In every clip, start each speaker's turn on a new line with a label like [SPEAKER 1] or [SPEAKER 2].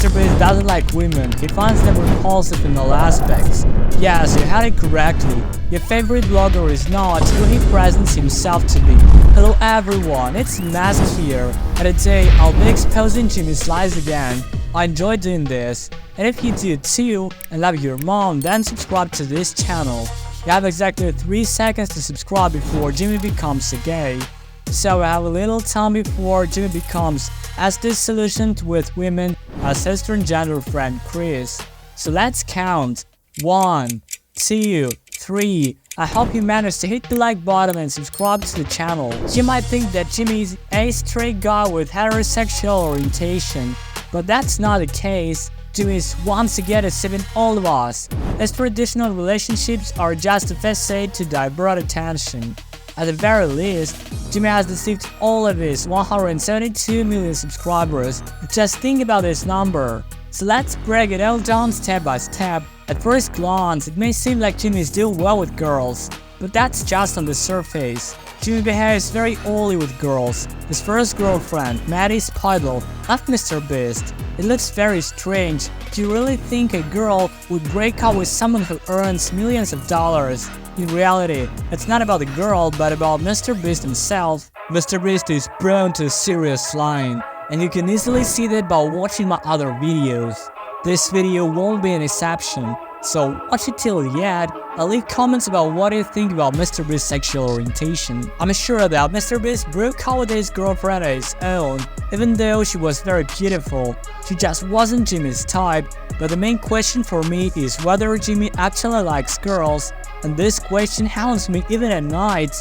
[SPEAKER 1] MrBeast doesn't like women, he finds them repulsive in all aspects. Yes, you had it correctly. Your favorite blogger is not who he presents himself to be. Hello everyone, it's Unmask here, and today I'll be exposing Jimmy's lies again. I enjoy doing this, and if you do too and love your mom, then subscribe to this channel. You have exactly 3 seconds to subscribe before Jimmy becomes a gay. So we have a little time before Jimmy becomes as disillusioned with women as his transgender friend Chris. So let's count. 1, 2, 3. I hope you managed to hit the like button and subscribe to the channel. You might think that Jimmy is a straight guy with heterosexual orientation, but that's not the case. Jimmy is once again deceiving all of us. His traditional relationships are just a facade to divert attention. At the very least, Jimmy has deceived all of his 172 million subscribers. Just think about this number. So let's break it all down step by step. At first glance, it may seem like Jimmy is doing well with girls, but that's just on the surface. Jimmy behaves very oddly with girls. His first girlfriend, Maddie Spidle, left MrBeast. It looks very strange. Do you really think a girl would break up with someone who earns millions of dollars? In reality, it's not about the girl, but about MrBeast himself. MrBeast is prone to serious lying, and you can easily see that by watching my other videos. This video won't be an exception, so watch it till the end and leave comments about what you think about MrBeast's sexual orientation. I'm sure that MrBeast broke up with his girlfriend on his own, even though she was very beautiful. She just wasn't Jimmy's type, but the main question for me is whether Jimmy actually likes girls, and this question haunts me even at night.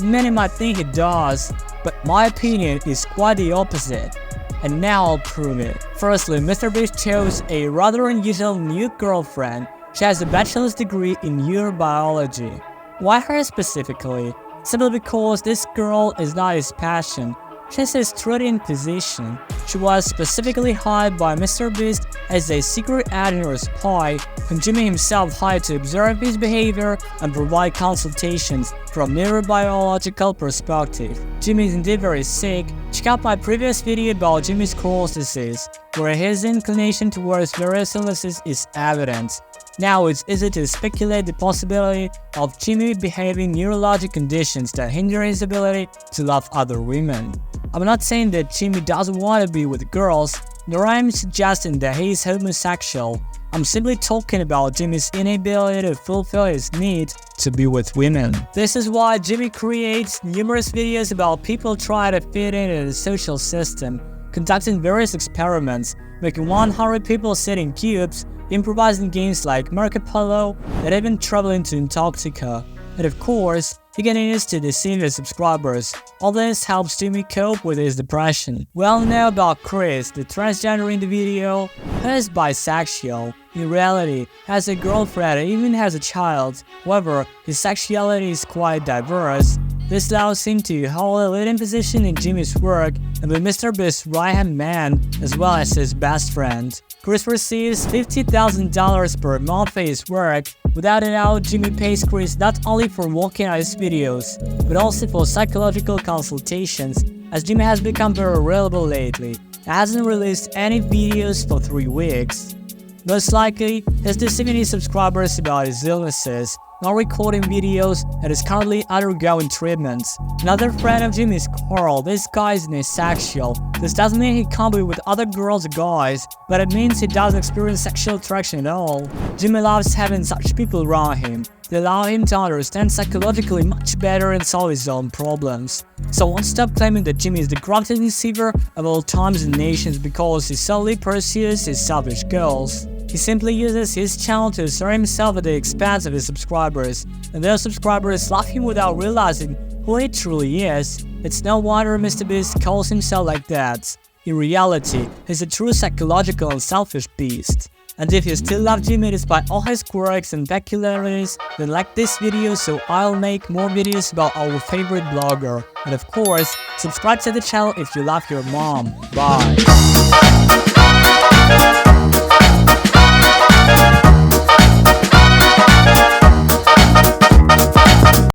[SPEAKER 1] Many might think he does, but my opinion is quite the opposite. And now I'll prove it. Firstly, MrBeast chose a rather unusual new girlfriend. She has a bachelor's degree in neurobiology. Why her specifically? Simply because this girl is not his passion. She has a studying position. She was specifically hired by MrBeast as a secret agent or spy, whom Jimmy himself hired to observe his behavior and provide consultations from a neurobiological perspective. Jimmy is indeed very sick. Check out my previous video about Jimmy's Crohn's disease, where his inclination towards various illnesses is evident. Now it's easy to speculate the possibility of Jimmy behaving neurologic conditions that hinder his ability to love other women. I'm not saying that Jimmy doesn't want to be with girls, nor am I suggesting that he is homosexual. I'm simply talking about Jimmy's inability to fulfill his need to be with women. This is why Jimmy creates numerous videos about people trying to fit into the social system, conducting various experiments, making 100 people sit in cubes, improvising games like Marco Polo, and even traveling to Antarctica. And of course, he continues to deceive his subscribers. All this helps Jimmy cope with his depression. Well, now about Chris, the transgender in the video, who is bisexual. In reality, has a girlfriend and even has a child. However, his sexuality is quite diverse. This allows him to hold a leading position in Jimmy's work and be MrBeast's right-hand man as well as his best friend. Chris receives $50,000 per month for his work. Without a doubt, Jimmy pays Chris not only for working on his videos, but also for psychological consultations, as Jimmy has become very reliable lately. He hasn't released any videos for 3 weeks. Most likely, he's deceiving his subscribers about his illnesses, not recording videos, and is currently undergoing treatments. Another friend of Jimmy is Carl. This guy is asexual. This doesn't mean he can't be with other girls or guys, but it means he doesn't experience sexual attraction at all. Jimmy loves having such people around him. They allow him to understand psychologically much better and solve his own problems. So won't stop claiming that Jimmy is the greatest deceiver of all times and nations because he solely pursues his selfish goals. He simply uses his channel to assert himself at the expense of his subscribers, and those subscribers love him without realizing who he truly is. It's no wonder MrBeast calls himself like that. In reality, he's a true psychological and selfish beast. And if you still love Jimmy despite all his quirks and peculiarities, then like this video so I'll make more videos about our favorite blogger. And of course, subscribe to the channel if you love your mom. Bye!